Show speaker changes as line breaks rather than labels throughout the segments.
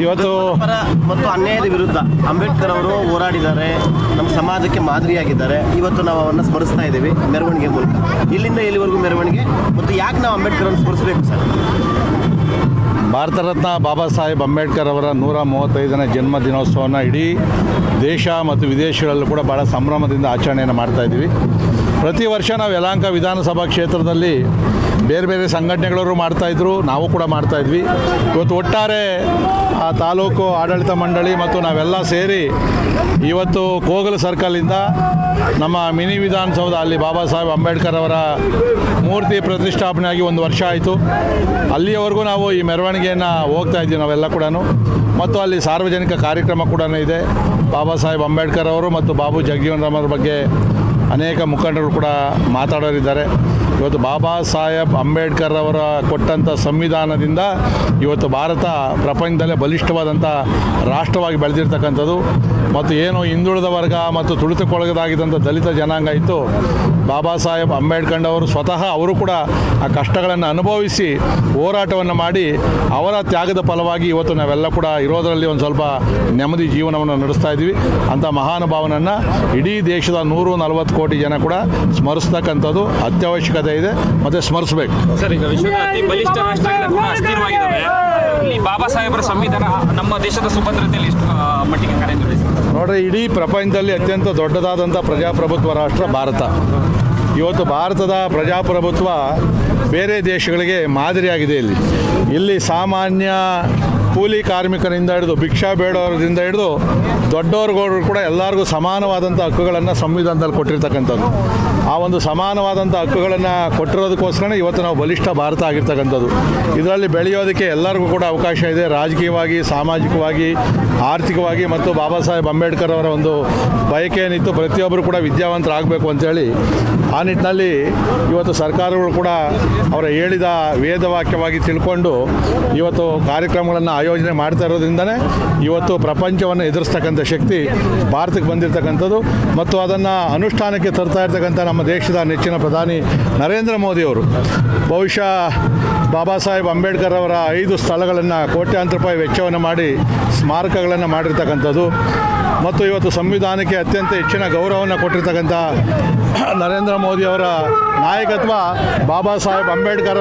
ಇವತ್ತು
ಮತ್ತು ಅನ್ಯಾಯದ ವಿರುದ್ಧ ಅಂಬೇಡ್ಕರ್ ಅವರು ಹೋರಾಡಿದ್ದಾರೆ, ನಮ್ಮ ಸಮಾಜಕ್ಕೆ ಮಾದರಿಯಾಗಿದ್ದಾರೆ. ಇವತ್ತು ನಾವು ಅವನ್ನ ಸ್ಮರಿಸ್ತಾ ಇದ್ದೀವಿ ಮೆರವಣಿಗೆ ಮೂಲಕ. ಇಲ್ಲಿಂದ ಎಲ್ಲಿವರೆಗೂ ಮೆರವಣಿಗೆ ಮತ್ತು ಯಾಕೆ ನಾವು ಅಂಬೇಡ್ಕರ್ ಅನ್ನು ಸ್ಮರಿಸಬೇಕು ಸರ್?
ಭಾರತ ರತ್ನ ಬಾಬಾ ಸಾಹೇಬ್ ಅಂಬೇಡ್ಕರ್ ಅವರ 135ನೇ ಜನ್ಮ ದಿನೋತ್ಸವವನ್ನು ಇಡೀ ದೇಶ ಮತ್ತು ವಿದೇಶಗಳಲ್ಲೂ ಕೂಡ ಭಾಳ ಸಂಭ್ರಮದಿಂದ ಆಚರಣೆಯನ್ನು ಮಾಡ್ತಾಯಿದ್ದೀವಿ. ಪ್ರತಿ ವರ್ಷ ನಾವು ಯಲಹಂಕ ವಿಧಾನಸಭಾ ಕ್ಷೇತ್ರದಲ್ಲಿ ಬೇರೆ ಬೇರೆ ಸಂಘಟನೆಗಳವರು ಮಾಡ್ತಾಯಿದ್ರು, ನಾವು ಕೂಡ ಮಾಡ್ತಾಯಿದ್ವಿ. ಇವತ್ತು ಒಟ್ಟಾರೆ ಆ ತಾಲೂಕು ಆಡಳಿತ ಮಂಡಳಿ ಮತ್ತು ನಾವೆಲ್ಲ ಸೇರಿ ಇವತ್ತು ಕೋಗಲ್ ಸರ್ಕಲಿಂದ ನಮ್ಮ ಮಿನಿ ವಿಧಾನಸೌಧ ಅಲ್ಲಿ ಬಾಬಾ ಸಾಹೇಬ್ ಅಂಬೇಡ್ಕರ್ ಅವರ ಮೂರ್ತಿ ಪ್ರತಿಷ್ಠಾಪನೆಯಾಗಿ 1 ವರ್ಷ ಆಯಿತು. ಅಲ್ಲಿಯವರೆಗೂ ನಾವು ಈ ಮೆರವಣಿಗೆಯನ್ನು ಹೋಗ್ತಾ ಇದ್ದೀವಿ ನಾವೆಲ್ಲ ಕೂಡ. ಮತ್ತು ಅಲ್ಲಿ ಸಾರ್ವಜನಿಕ ಕಾರ್ಯಕ್ರಮ ಕೂಡ ಇದೆ. ಬಾಬಾ ಸಾಹೇಬ್ ಅಂಬೇಡ್ಕರ್ ಅವರು ಮತ್ತು ಬಾಬು ಜಗಜೀವನ್ ರಾಮ್ ಅವರ ಬಗ್ಗೆ ಅನೇಕ ಮುಖಂಡರು ಕೂಡ ಮಾತಾಡೋರಿದ್ದಾರೆ. ಇವತ್ತು ಬಾಬಾ ಸಾಹೇಬ್ ಅಂಬೇಡ್ಕರ್ ಅವರ ಕೊಟ್ಟಂಥ ಸಂವಿಧಾನದಿಂದ ಇವತ್ತು ಭಾರತ ಪ್ರಪಂಚದಲ್ಲೇ ಬಲಿಷ್ಠವಾದಂಥ ರಾಷ್ಟ್ರವಾಗಿ ಬೆಳೆದಿರ್ತಕ್ಕಂಥದ್ದು. ಮತ್ತು ಏನು ಹಿಂದುಳಿದ ವರ್ಗ ಮತ್ತು ತುಳಿತಕ್ಕೊಳಗಾಗಿದ್ದಂಥ ದಲಿತ ಜನಾಂಗ ಇತ್ತು, ಬಾಬಾ ಸಾಹೇಬ್ ಅಂಬೇಡ್ಕರ್ ಅವರು ಸ್ವತಃ ಅವರು ಕೂಡ ಆ ಕಷ್ಟಗಳನ್ನು ಅನುಭವಿಸಿ ಹೋರಾಟವನ್ನು ಮಾಡಿ ಅವರ ತ್ಯಾಗದ ಫಲವಾಗಿ ಇವತ್ತು ನಾವೆಲ್ಲ ಕೂಡ ಇರೋದರಲ್ಲಿ ಒಂದು ಸ್ವಲ್ಪ ನೆಮ್ಮದಿ ಜೀವನವನ್ನು ನಡೆಸ್ತಾ ಇದ್ದೀವಿ. ಅಂಥ ಮಹಾನುಭಾವನನ್ನು ಇಡೀ ದೇಶದ 140 ಕೋಟಿ ಜನ ಕೂಡ ಸ್ಮರಿಸ್ತಕ್ಕಂಥದ್ದು ಅತ್ಯವಶ್ಯಕತೆ ಇದೆ ಮತ್ತು ಸ್ಮರಿಸಬೇಕು.
ಸರ್, ಈಗ ವಿಶ್ವದ ಅತಿ ಬಲಿಷ್ಠ ರಾಷ್ಟ್ರಗಳು ಕೂಡ ಅಸ್ಥಿರವಾಗಿದ್ದಾವೆ. ಇಲ್ಲಿ ಬಾಬಾ ಸಾಹೇಬರ ಸಂವಿಧಾನ ನಮ್ಮ ದೇಶದ ಸುಭದ್ರತೆಯಲ್ಲಿ ಎಷ್ಟು ಮಟ್ಟಿಗೆ ಕಾರ್ಯನಿರ್ವಹಿಸಿದೆ?
ನೋಡ್ರಿ, ಇಡೀ ಪ್ರಪಂಚದಲ್ಲಿ ಅತ್ಯಂತ ದೊಡ್ಡದಾದಂಥ ಪ್ರಜಾಪ್ರಭುತ್ವ ರಾಷ್ಟ್ರ ಭಾರತ. ಇವತ್ತು ಭಾರತದ ಪ್ರಜಾಪ್ರಭುತ್ವ ಬೇರೆ ದೇಶಗಳಿಗೆ ಮಾದರಿಯಾಗಿದೆ. ಇಲ್ಲಿ ಸಾಮಾನ್ಯ ಕೂಲಿ ಕಾರ್ಮಿಕರಿಂದ ಹಿಡಿದು ಭಿಕ್ಷಾ ಬೇಡೋರಿಂದ ಹಿಡಿದು ದೊಡ್ಡವ್ರಿಗೂ ಕೂಡ ಎಲ್ಲರಿಗೂ ಸಮಾನವಾದಂಥ ಹಕ್ಕುಗಳನ್ನು ಸಂವಿಧಾನದಲ್ಲಿ ಕೊಟ್ಟಿರ್ತಕ್ಕಂಥದ್ದು. ಆ ಒಂದು ಸಮಾನವಾದಂಥ ಹಕ್ಕುಗಳನ್ನು ಕೊಟ್ಟಿರೋದಕ್ಕೋಸ್ಕರ ಇವತ್ತು ನಾವು ಬಲಿಷ್ಠ ಭಾರತ ಆಗಿರ್ತಕ್ಕಂಥದ್ದು. ಇದರಲ್ಲಿ ಬೆಳೆಯೋದಕ್ಕೆ ಎಲ್ಲರಿಗೂ ಕೂಡ ಅವಕಾಶ ಇದೆ, ರಾಜಕೀಯವಾಗಿ, ಸಾಮಾಜಿಕವಾಗಿ, ಆರ್ಥಿಕವಾಗಿ. ಮತ್ತು ಬಾಬಾ ಸಾಹೇಬ್ ಅಂಬೇಡ್ಕರ್ ಅವರ ಒಂದು ಬಯಕೆ ಏನಿತ್ತು, ಪ್ರತಿಯೊಬ್ಬರು ಕೂಡ ವಿದ್ಯಾವಂತರಾಗಬೇಕು ಅಂತೇಳಿ ಆ ನಿಟ್ಟಿನಲ್ಲಿ ಇವತ್ತು ಸರ್ಕಾರಗಳು ಕೂಡ ಅವರ ಹೇಳಿದ ವೇದವಾಕ್ಯವಾಗಿ ತಿಳ್ಕೊಂಡು ಇವತ್ತು ಕಾರ್ಯಕ್ರಮಗಳನ್ನು ಆಯೋಜನೆ ಮಾಡ್ತಾ ಇರೋದ್ರಿಂದನೇ ಇವತ್ತು ಪ್ರಪಂಚವನ್ನು ಎದುರಿಸ್ತಕ್ಕಂಥ ಶಕ್ತಿ ಭಾರತಕ್ಕೆ ಬಂದಿರತಕ್ಕಂಥದ್ದು. ಮತ್ತು ಅದನ್ನು ಅನುಷ್ಠಾನಕ್ಕೆ ತರ್ತಾ ಇರ್ತಕ್ಕಂಥ ನಮ್ಮ ದೇಶದ ನೆಚ್ಚಿನ ಪ್ರಧಾನಿ ನರೇಂದ್ರ ಮೋದಿಯವರು ಬಹುಶಃ ಬಾಬಾ ಸಾಹೇಬ್ ಅಂಬೇಡ್ಕರ್ ಅವರ 5 ಸ್ಥಳಗಳನ್ನು ಕೋಟ್ಯಾಂತರ ರೂಪಾಯಿ ವೆಚ್ಚವನ್ನು ಮಾಡಿ ಸ್ಮಾರಕಗಳನ್ನು ಮಾಡಿರ್ತಕ್ಕಂಥದ್ದು. ಮತ್ತು ಇವತ್ತು ಸಂವಿಧಾನಕ್ಕೆ ಅತ್ಯಂತ ಹೆಚ್ಚಿನ ಗೌರವವನ್ನು ಕೊಟ್ಟಿರ್ತಕ್ಕಂಥ ನರೇಂದ್ರ ಮೋದಿಯವರ ನಾಯಕತ್ವ ಬಾಬಾ ಸಾಹೇಬ್ ಅಂಬೇಡ್ಕರ್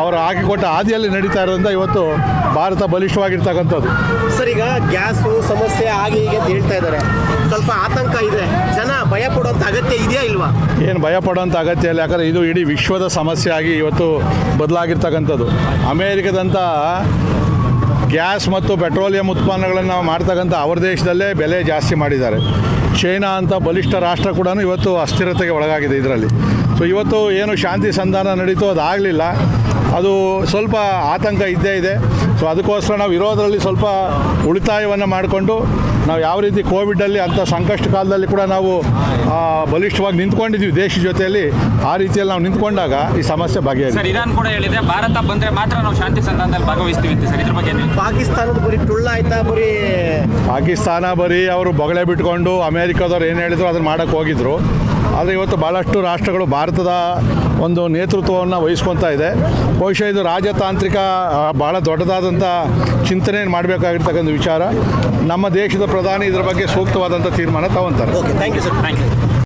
ಅವರ ಹಾಕಿಕೊಟ್ಟ ಹಾದಿಯಲ್ಲಿ ನಡೀತಾ ಇರೋದ್ರಿಂದ ಇವತ್ತು ಭಾರತ ಬಲಿಷ್ಠವಾಗಿರ್ತಕ್ಕಂಥದ್ದು.
ಸರ್, ಈಗ ಗ್ಯಾಸು ಸಮಸ್ಯೆ ಹಾಗೆ ಹೀಗೆ ಅಂತ ಹೇಳ್ತಾ ಇದ್ದಾರೆ, ಸ್ವಲ್ಪ ಆತಂಕ ಇದೆ. ಜನ ಭಯ ಪಡುವಂಥ ಅಗತ್ಯ ಇದೆಯಾ ಇಲ್ವಾ?
ಏನು ಭಯ ಪಡುವಂಥ ಅಗತ್ಯ ಇಲ್ಲ. ಯಾಕಂದರೆ ಇದು ಇಡೀ ವಿಶ್ವದ ಸಮಸ್ಯೆ ಆಗಿ ಇವತ್ತು ಬದಲಾಗಿರ್ತಕ್ಕಂಥದ್ದು. ಅಮೇರಿಕದಂಥ ಗ್ಯಾಸ್ ಮತ್ತು ಪೆಟ್ರೋಲಿಯಂ ಉತ್ಪನ್ನಗಳನ್ನು ಮಾಡ್ತಕ್ಕಂಥ ಅವ್ರ ದೇಶದಲ್ಲೇ ಬೆಲೆ ಜಾಸ್ತಿ ಮಾಡಿದ್ದಾರೆ. ಚೈನಾ ಅಂತ ಬಲಿಷ್ಠ ರಾಷ್ಟ್ರ ಕೂಡ ಇವತ್ತು ಅಸ್ಥಿರತೆಗೆ ಒಳಗಾಗಿದೆ ಇದರಲ್ಲಿ. ಸೊ ಇವತ್ತು ಏನು ಶಾಂತಿ ಸಂಧಾನ ನಡೀತೋ ಅದಾಗಲಿಲ್ಲ, ಅದು ಸ್ವಲ್ಪ ಆತಂಕ ಇದ್ದೇ ಇದೆ. ಸೊ ಅದಕ್ಕೋಸ್ಕರ ನಾವು ಇರೋದರಲ್ಲಿ ಸ್ವಲ್ಪ ಉಳಿತಾಯವನ್ನು ಮಾಡಿಕೊಂಡು ನಾವು ಯಾವ ರೀತಿ ಕೋವಿಡಲ್ಲಿ ಅಂಥ ಸಂಕಷ್ಟ ಕಾಲದಲ್ಲಿ ಕೂಡ ನಾವು ಬಲಿಷ್ಠವಾಗಿ ನಿಂತ್ಕೊಂಡಿದ್ವಿ ದೇಶದ ಜೊತೆಯಲ್ಲಿ, ಆ ರೀತಿಯಲ್ಲಿ ನಾವು ನಿಂತ್ಕೊಂಡಾಗ ಈ ಸಮಸ್ಯೆ ಬಗೆಹರಿದೆ.
ಸರ್, ಇರಾನ್ ಕೂಡ ಹೇಳಿದೆ ಭಾರತ ಬಂದರೆ ಮಾತ್ರ ನಾವು ಶಾಂತಿ ಸಂಧಾನದಲ್ಲಿ ಭಾಗವಹಿಸ್ತೀವಿ ಅಂತ. ಸರ್, ಇದ್ರ ಬಗ್ಗೆ
ಪಾಕಿಸ್ತಾನದ ಬರೀ ಟುಳ್ಳಾಯ್ತಾ?
ಪಾಕಿಸ್ತಾನ ಬರೀ ಅವರು ಬೊಗಳೆ ಬಿಟ್ಕೊಂಡು ಅಮೇರಿಕಾದವ್ರು ಏನು ಹೇಳಿದ್ರು ಅದನ್ನು ಮಾಡೋಕ್ಕೆ ಹೋಗಿದ್ರು. ಆದರೆ ಇವತ್ತು ಭಾಳಷ್ಟು ರಾಷ್ಟ್ರಗಳು ಭಾರತದ ಒಂದು ನೇತೃತ್ವವನ್ನು ವಹಿಸ್ಕೊತಾ ಇದೆ. ಬಹುಶಃ ಇದು ರಾಜತಾಂತ್ರಿಕ ಭಾಳ ದೊಡ್ಡದಾದಂಥ ಚಿಂತನೆಯನ್ನು ಮಾಡಬೇಕಾಗಿರ್ತಕ್ಕಂಥ ವಿಚಾರ. ನಮ್ಮ ದೇಶದ ಪ್ರಧಾನಿ ಇದರ ಬಗ್ಗೆ ಸೂಕ್ತವಾದಂಥ ತೀರ್ಮಾನ ತಗೊತಾರೆ.
Okay, thank you sir.
Thank you.